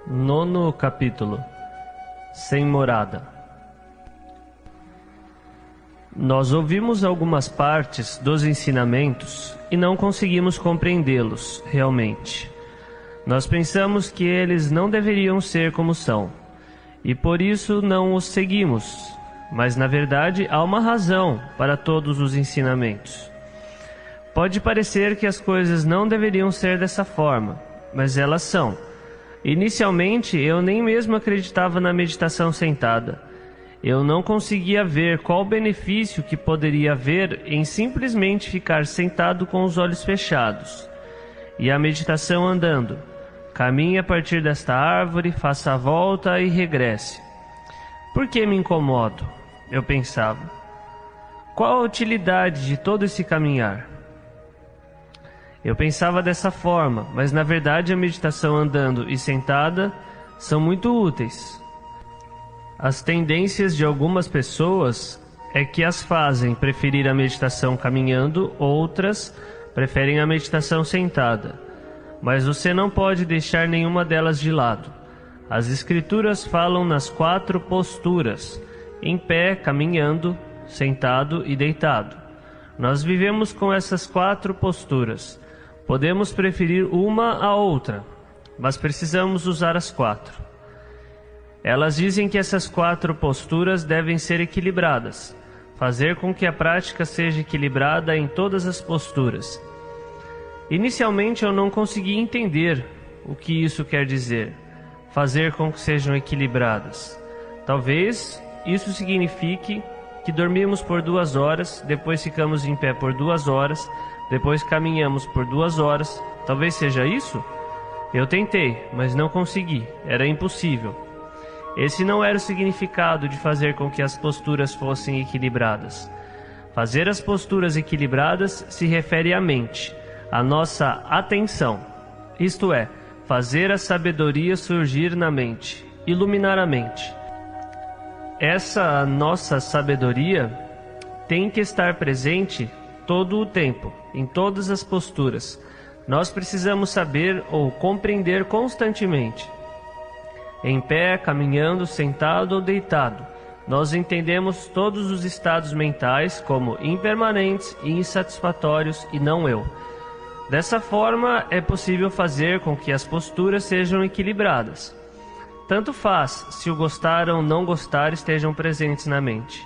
Nono capítulo. Sem morada. Nós ouvimos algumas partes dos ensinamentos e não conseguimos compreendê-los realmente. Nós pensamos que eles não deveriam ser como são, e por isso não os seguimos. Mas na verdade há uma razão para todos os ensinamentos. Pode parecer que as coisas não deveriam ser dessa forma, mas elas são. Inicialmente eu nem mesmo acreditava na meditação sentada. Eu não conseguia ver qual benefício que poderia haver em simplesmente ficar sentado com os olhos fechados. E a meditação andando. Caminhe a partir desta árvore, faça a volta e regresse. Por que me incomodo? Eu pensava. Qual a utilidade de todo esse caminhar? Eu pensava dessa forma, mas na verdade a meditação andando e sentada são muito úteis. As tendências de algumas pessoas é que as fazem preferir a meditação caminhando, outras preferem a meditação sentada. Mas você não pode deixar nenhuma delas de lado. As escrituras falam nas 4 posturas: em pé, caminhando, sentado e deitado. Nós vivemos com essas 4 posturas. Podemos preferir uma à outra, mas precisamos usar as 4. Elas dizem que essas 4 posturas devem ser equilibradas, fazer com que a prática seja equilibrada em todas as posturas. Inicialmente eu não consegui entender o que isso quer dizer, fazer com que sejam equilibradas. Talvez isso signifique que dormimos por 2 horas, depois ficamos em pé por 2 horas, depois caminhamos por 2 horas. Talvez seja isso? Eu tentei, mas não consegui. Era impossível. Esse não era o significado de fazer com que as posturas fossem equilibradas. Fazer as posturas equilibradas se refere à mente, à nossa atenção. Isto é, fazer a sabedoria surgir na mente, iluminar a mente. Essa nossa sabedoria tem que estar presente todo o tempo, em todas as posturas. Nós precisamos saber ou compreender constantemente. Em pé, caminhando, sentado ou deitado, nós entendemos todos os estados mentais como impermanentes e insatisfatórios e não eu. Dessa forma, é possível fazer com que as posturas sejam equilibradas. Tanto faz se o gostar ou não gostar estejam presentes na mente.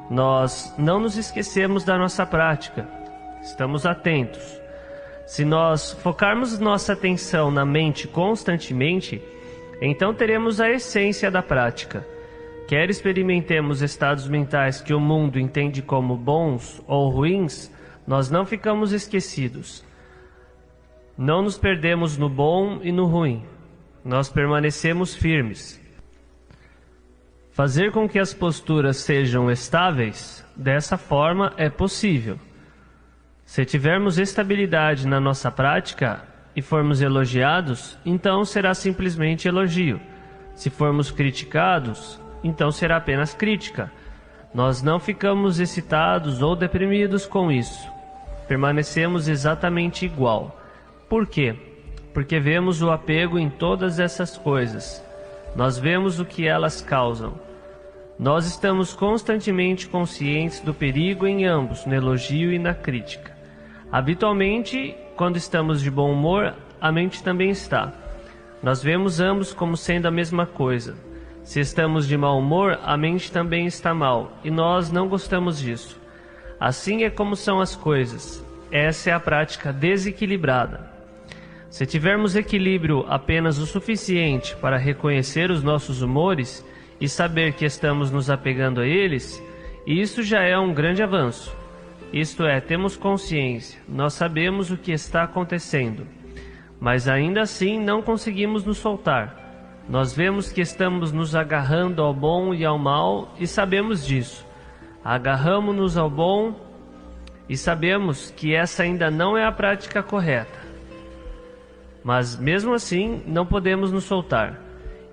Nós não nos esquecemos da nossa prática. Estamos atentos. Se nós focarmos nossa atenção na mente constantemente, então teremos a essência da prática. Quer experimentemos estados mentais que o mundo entende como bons ou ruins, nós não ficamos esquecidos. Não nos perdemos no bom e no ruim. Nós permanecemos firmes. Fazer com que as posturas sejam estáveis, dessa forma é possível. Se tivermos estabilidade na nossa prática e formos elogiados, então será simplesmente elogio. Se formos criticados, então será apenas crítica. Nós não ficamos excitados ou deprimidos com isso. Permanecemos exatamente igual. Por quê? Porque vemos o apego em todas essas coisas. Nós vemos o que elas causam. Nós estamos constantemente conscientes do perigo em ambos, no elogio e na crítica. Habitualmente, quando estamos de bom humor, a mente também está. Nós vemos ambos como sendo a mesma coisa. Se estamos de mau humor, a mente também está mal, e nós não gostamos disso. Assim é como são as coisas. Essa é a prática desequilibrada. Se tivermos equilíbrio apenas o suficiente para reconhecer os nossos humores e saber que estamos nos apegando a eles, isso já é um grande avanço. Isto é, temos consciência, nós sabemos o que está acontecendo, mas ainda assim não conseguimos nos soltar. Nós vemos que estamos nos agarrando ao bom e ao mal e sabemos disso. Agarramo-nos ao bom e sabemos que essa ainda não é a prática correta. Mas mesmo assim não podemos nos soltar.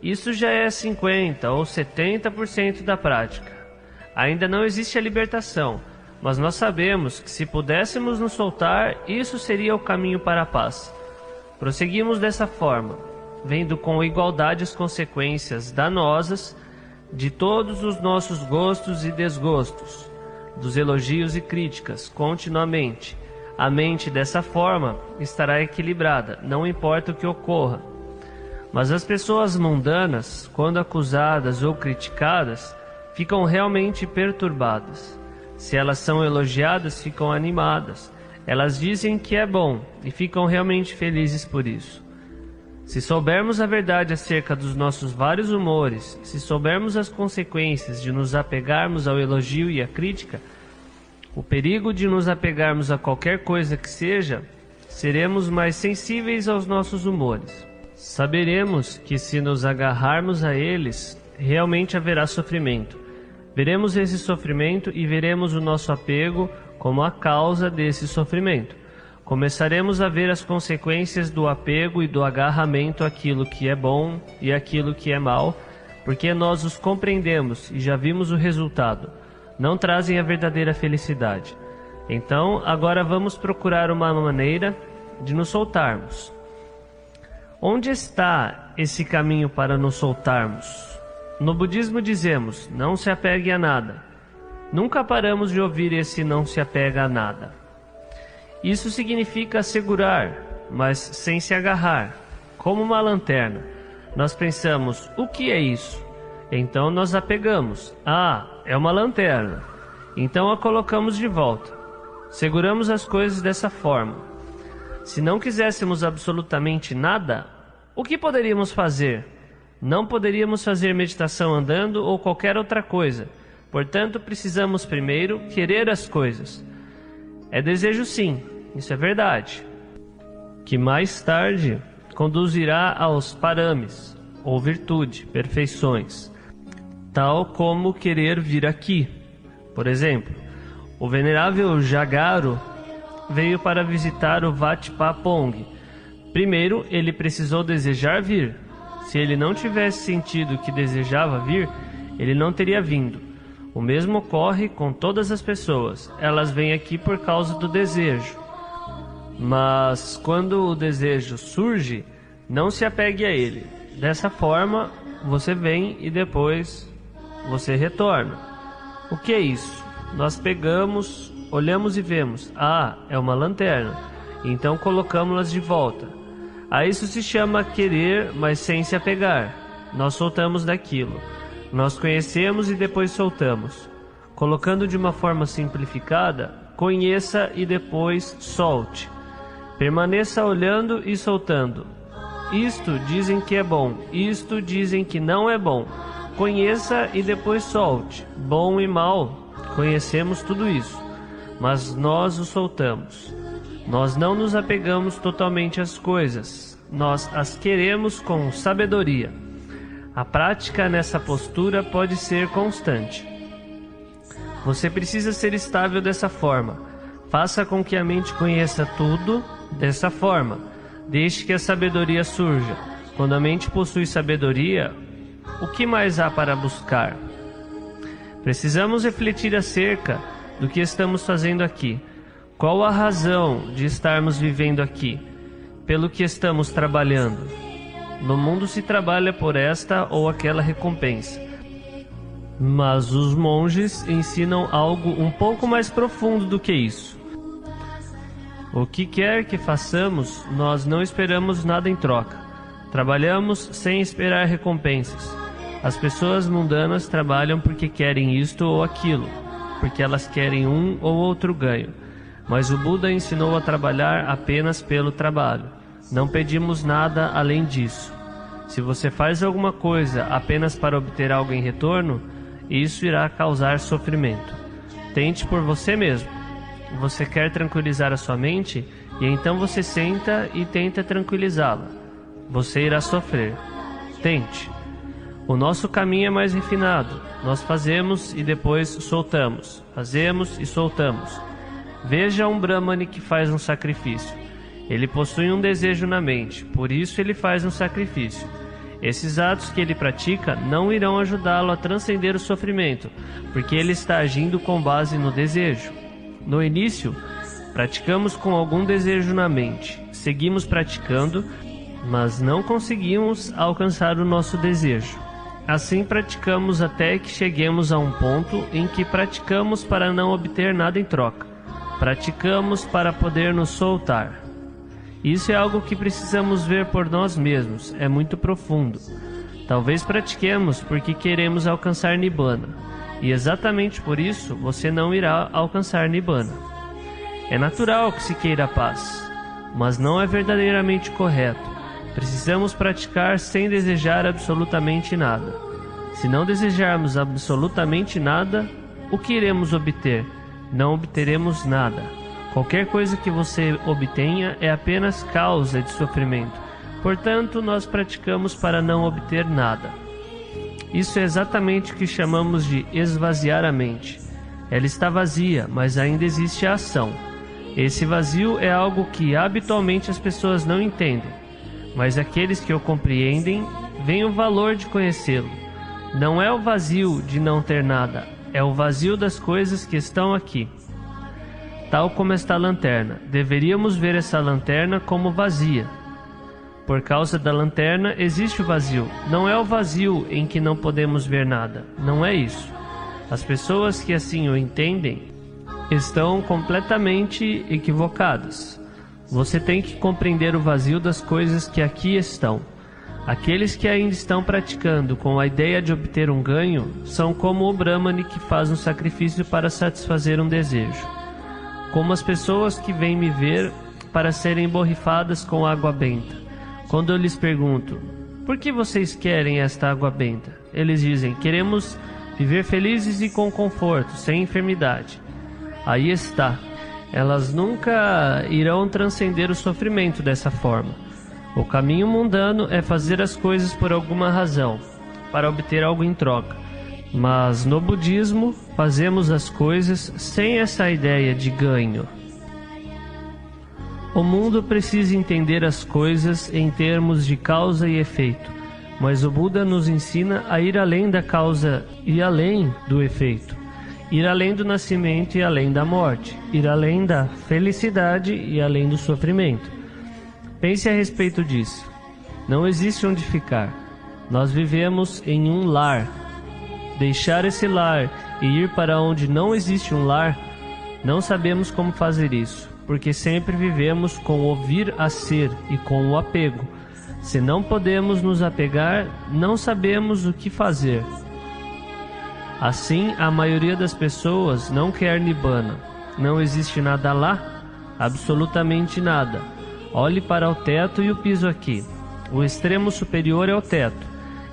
Isso já é 50% ou 70% da prática. Ainda não existe a libertação, mas nós sabemos que se pudéssemos nos soltar, isso seria o caminho para a paz. Prosseguimos dessa forma. vendo com igualdade as consequências danosas de todos os nossos gostos e desgostos, dos elogios e críticas, continuamente. A mente, dessa forma, estará equilibrada, não importa o que ocorra. Mas as pessoas mundanas, quando acusadas ou criticadas, ficam realmente perturbadas. Se elas são elogiadas, ficam animadas. Elas dizem que é bom e ficam realmente felizes por isso. Se soubermos a verdade acerca dos nossos vários humores, se soubermos as consequências de nos apegarmos ao elogio e à crítica, o perigo de nos apegarmos a qualquer coisa que seja, seremos mais sensíveis aos nossos humores. Saberemos que se nos agarrarmos a eles, realmente haverá sofrimento. Veremos esse sofrimento e veremos o nosso apego como a causa desse sofrimento. Começaremos a ver as consequências do apego e do agarramento àquilo que é bom e àquilo que é mal, porque nós os compreendemos e já vimos o resultado. Não trazem a verdadeira felicidade. Então, agora vamos procurar uma maneira de nos soltarmos. Onde está esse caminho para nos soltarmos? No budismo dizemos, não se apegue a nada. Nunca paramos de ouvir esse não se apega a nada. Isso significa segurar, mas sem se agarrar, como uma lanterna. Nós pensamos, o que é isso? Então nós apegamos. Ah, é uma lanterna. Então a colocamos de volta. Seguramos as coisas dessa forma. Se não quiséssemos absolutamente nada, o que poderíamos fazer? Não poderíamos fazer meditação andando ou qualquer outra coisa. Portanto, precisamos primeiro querer as coisas. É desejo sim, isso é verdade. Que mais tarde conduzirá aos parames, ou virtude, perfeições. Tal como querer vir aqui. Por exemplo, o venerável Jagaro veio para visitar o Wat Pa Pong. Primeiro, ele precisou desejar vir. Se ele não tivesse sentido que desejava vir, ele não teria vindo. O mesmo ocorre com todas as pessoas. Elas vêm aqui por causa do desejo. Mas quando o desejo surge, não se apegue a ele. Dessa forma, você vem e depois você retorna. O que é isso? Nós pegamos, olhamos e vemos. Ah, é uma lanterna. Então colocamos-las de volta. A isso se chama querer, mas sem se apegar. Nós soltamos daquilo. Nós conhecemos e depois soltamos. Colocando de uma forma simplificada, conheça e depois solte. Permaneça olhando e soltando. Isto dizem que é bom, isto dizem que não é bom. Conheça e depois solte. Bom e mal, conhecemos tudo isso, mas nós o soltamos. Nós não nos apegamos totalmente às coisas, nós as queremos com sabedoria. A prática nessa postura pode ser constante. Você precisa ser estável dessa forma. Faça com que a mente conheça tudo dessa forma. Deixe que a sabedoria surja. Quando a mente possui sabedoria, o que mais há para buscar? Precisamos refletir acerca do que estamos fazendo aqui. Qual a razão de estarmos vivendo aqui? Pelo que estamos trabalhando? No mundo se trabalha por esta ou aquela recompensa. Mas os monges ensinam algo um pouco mais profundo do que isso. O que quer que façamos, nós não esperamos nada em troca. Trabalhamos sem esperar recompensas. As pessoas mundanas trabalham porque querem isto ou aquilo, porque elas querem um ou outro ganho. Mas o Buda ensinou a trabalhar apenas pelo trabalho. Não pedimos nada além disso. Se você faz alguma coisa apenas para obter algo em retorno, isso irá causar sofrimento. Tente por você mesmo. Você quer tranquilizar a sua mente, e então você senta e tenta tranquilizá-la. Você irá sofrer. Tente. O nosso caminho é mais refinado. Nós fazemos e depois soltamos. Fazemos e soltamos. Veja um Brahmane que faz um sacrifício. Ele possui um desejo na mente, por isso ele faz um sacrifício. Esses atos que ele pratica não irão ajudá-lo a transcender o sofrimento, porque ele está agindo com base no desejo. No início, praticamos com algum desejo na mente. Seguimos praticando mas não conseguimos alcançar o nosso desejo. Assim praticamos até que cheguemos a um ponto em que praticamos para não obter nada em troca. Praticamos para poder nos soltar. Isso é algo que precisamos ver por nós mesmos, é muito profundo. Talvez pratiquemos porque queremos alcançar Nibbana, e exatamente por isso você não irá alcançar Nibbana. É natural que se queira a paz, mas não é verdadeiramente correto. Precisamos praticar sem desejar absolutamente nada. Se não desejarmos absolutamente nada, o que iremos obter? Não obteremos nada. Qualquer coisa que você obtenha é apenas causa de sofrimento. Portanto, nós praticamos para não obter nada. Isso é exatamente o que chamamos de esvaziar a mente. Ela está vazia, mas ainda existe a ação. Esse vazio é algo que habitualmente as pessoas não entendem, mas aqueles que o compreendem veem o valor de conhecê-lo. Não é o vazio de não ter nada, é o vazio das coisas que estão aqui. Tal como esta lanterna, deveríamos ver essa lanterna como vazia. Por causa da lanterna existe o vazio. Não é o vazio em que não podemos ver nada. Não é isso. As pessoas que assim o entendem estão completamente equivocadas. Você tem que compreender o vazio das coisas que aqui estão. Aqueles que ainda estão praticando com a ideia de obter um ganho são como o Brahmane que faz um sacrifício para satisfazer um desejo. Como as pessoas que vêm me ver para serem borrifadas com água benta. Quando eu lhes pergunto, por que vocês querem esta água benta? Eles dizem, queremos viver felizes e com conforto, sem enfermidade. Aí está. Elas nunca irão transcender o sofrimento dessa forma. O caminho mundano é fazer as coisas por alguma razão, para obter algo em troca. Mas no budismo, fazemos as coisas sem essa ideia de ganho. O mundo precisa entender as coisas em termos de causa e efeito, mas o Buda nos ensina a ir além da causa e além do efeito, ir além do nascimento e além da morte, ir além da felicidade e além do sofrimento. Pense a respeito disso. Não existe onde ficar. Nós vivemos em um lar. Deixar esse lar e ir para onde não existe um lar, não sabemos como fazer isso. Porque sempre vivemos com o vir a ser e com o apego. Se não podemos nos apegar, não sabemos o que fazer. Assim, a maioria das pessoas não quer Nibbana. Não existe nada lá? Absolutamente nada. Olhe para o teto e o piso aqui. O extremo superior é o teto.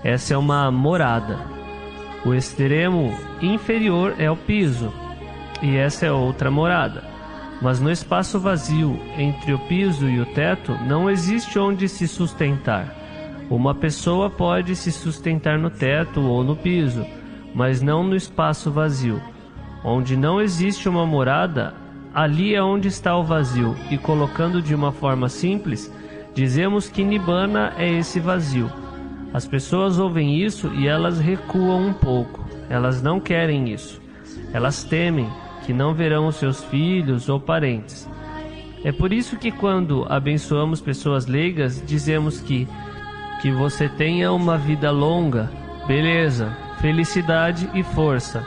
Essa é uma morada. O extremo inferior é o piso. E essa é outra morada. Mas no espaço vazio entre o piso e o teto não existe onde se sustentar. Uma pessoa pode se sustentar no teto ou no piso, mas não no espaço vazio. Onde não existe uma morada, ali é onde está o vazio, e colocando de uma forma simples, dizemos que Nibbana é esse vazio. As pessoas ouvem isso e elas recuam um pouco. Elas não querem isso. Elas temem que não verão os seus filhos ou parentes. É por isso que quando abençoamos pessoas leigas, dizemos que você tenha uma vida longa, beleza, felicidade e força.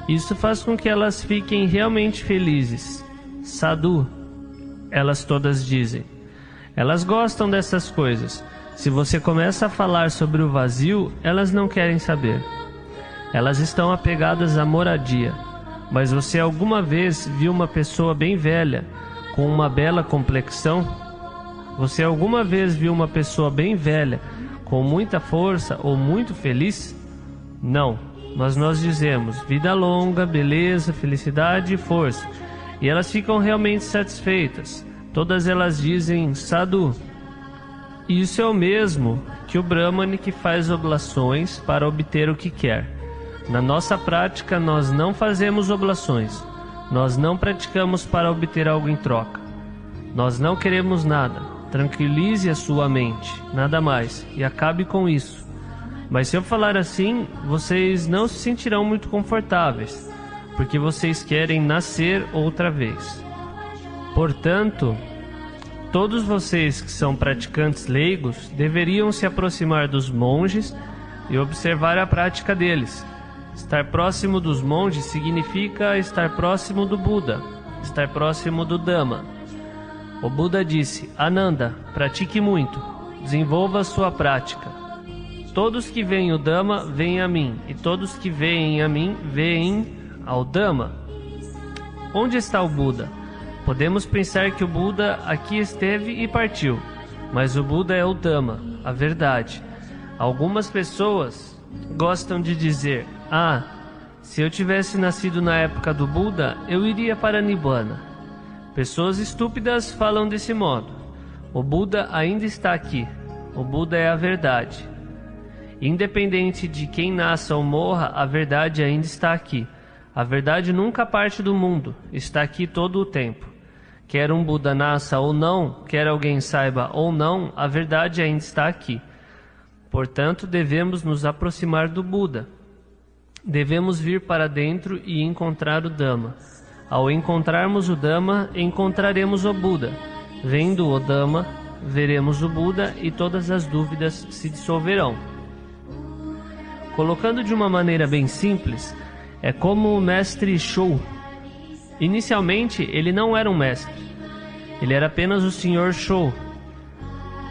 Isso faz com que elas fiquem realmente felizes. Sadhu, elas todas dizem. Elas gostam dessas coisas. Se você começa a falar sobre o vazio, elas não querem saber. Elas estão apegadas à moradia. Mas você alguma vez viu uma pessoa bem velha, com uma bela complexão? Você alguma vez viu uma pessoa bem velha, com muita força ou muito feliz? Não, mas nós dizemos vida longa, beleza, felicidade e força. E elas ficam realmente satisfeitas. Todas elas dizem Sadhu. Isso é o mesmo que o Brahmane que faz oblações para obter o que quer. Na nossa prática, nós não fazemos oblações. Nós não praticamos para obter algo em troca. Nós não queremos nada. Tranquilize a sua mente, nada mais, e acabe com isso. Mas se eu falar assim, vocês não se sentirão muito confortáveis, porque vocês querem nascer outra vez. Portanto, Todos vocês que são praticantes leigos deveriam se aproximar dos monges e observar a prática deles. Estar próximo dos monges significa estar próximo do Buda, estar próximo do Dhamma. O Buda disse: Ananda, pratique muito, desenvolva a sua prática. Todos que veem o Dhamma, veem a mim, e todos que veem a mim, veem ao Dhamma. Onde está o Buda? Podemos pensar que o Buda aqui esteve e partiu, mas o Buda é o Dhamma, a verdade. Algumas pessoas gostam de dizer: se eu tivesse nascido na época do Buda, eu iria para Nibbana. Pessoas estúpidas falam desse modo. O Buda ainda está aqui. O Buda é a verdade. Independente de quem nasça ou morra, a verdade ainda está aqui. A verdade nunca parte do mundo, está aqui todo o tempo. Quer um Buda nasça ou não, quer alguém saiba ou não, a verdade ainda está aqui. Portanto, devemos nos aproximar do Buda. Devemos vir para dentro e encontrar o Dhamma. Ao encontrarmos o Dhamma, encontraremos o Buda. Vendo o Dhamma, veremos o Buda e todas as dúvidas se dissolverão. Colocando de uma maneira bem simples, é como o mestre Shou. Inicialmente, ele não era um mestre. Ele era apenas o Sr. Shou.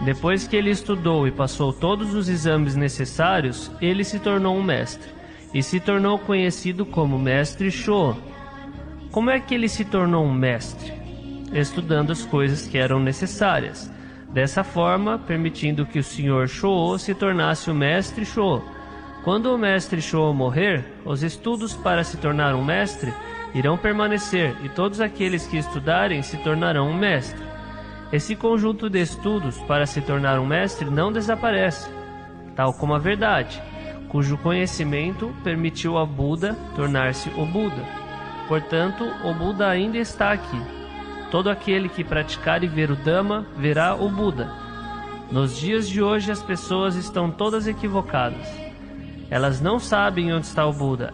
Depois que ele estudou e passou todos os exames necessários, ele se tornou um mestre. E se tornou conhecido como Mestre Shou. Como é que ele se tornou um mestre? Estudando as coisas que eram necessárias. Dessa forma, permitindo que o Sr. Shou se tornasse o Mestre Shou. Quando o Mestre Shou morrer, os estudos para se tornar um mestre irão permanecer, e todos aqueles que estudarem se tornarão um mestre. Esse conjunto de estudos para se tornar um mestre não desaparece, tal como a verdade, cujo conhecimento permitiu a Buda tornar-se o Buda. Portanto, o Buda ainda está aqui. Todo aquele que praticar e ver o Dhamma, verá o Buda. Nos dias de hoje as pessoas estão todas equivocadas. Elas não sabem onde está o Buda.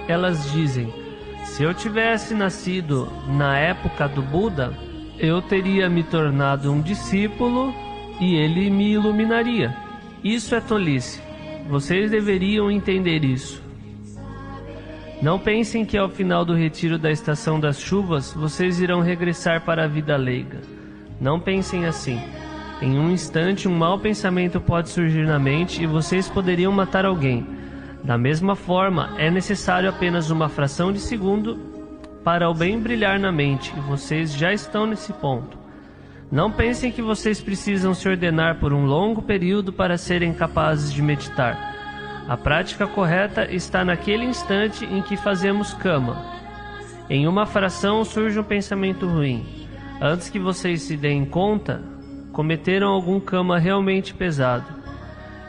Elas dizem: se eu tivesse nascido na época do Buda, eu teria me tornado um discípulo e ele me iluminaria. Isso é tolice. Vocês deveriam entender isso. Não pensem que ao final do retiro da estação das chuvas, vocês irão regressar para a vida leiga. Não pensem assim. Em um instante, um mau pensamento pode surgir na mente e vocês poderiam matar alguém. Da mesma forma, é necessário apenas uma fração de segundo para o bem brilhar na mente, e vocês já estão nesse ponto. Não pensem que vocês precisam se ordenar por um longo período para serem capazes de meditar. A prática correta está naquele instante em que fazemos cama. Em uma fração surge um pensamento ruim. Antes que vocês se deem conta, cometeram algum cama realmente pesado.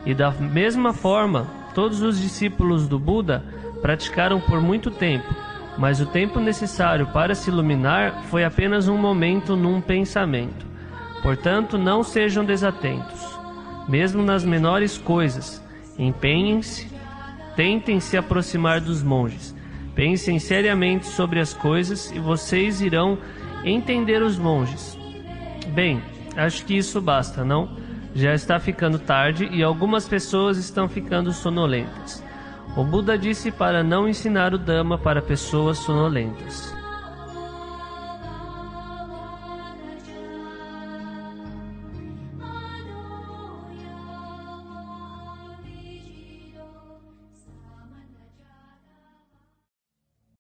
E da mesma forma, todos os discípulos do Buda praticaram por muito tempo, mas o tempo necessário para se iluminar foi apenas um momento num pensamento. Portanto, não sejam desatentos. Mesmo nas menores coisas, empenhem-se, tentem se aproximar dos monges. Pensem seriamente sobre as coisas e vocês irão entender os monges. Bem, acho que isso basta, não? Já está ficando tarde e algumas pessoas estão ficando sonolentas. O Buda disse para não ensinar o Dhamma para pessoas sonolentas.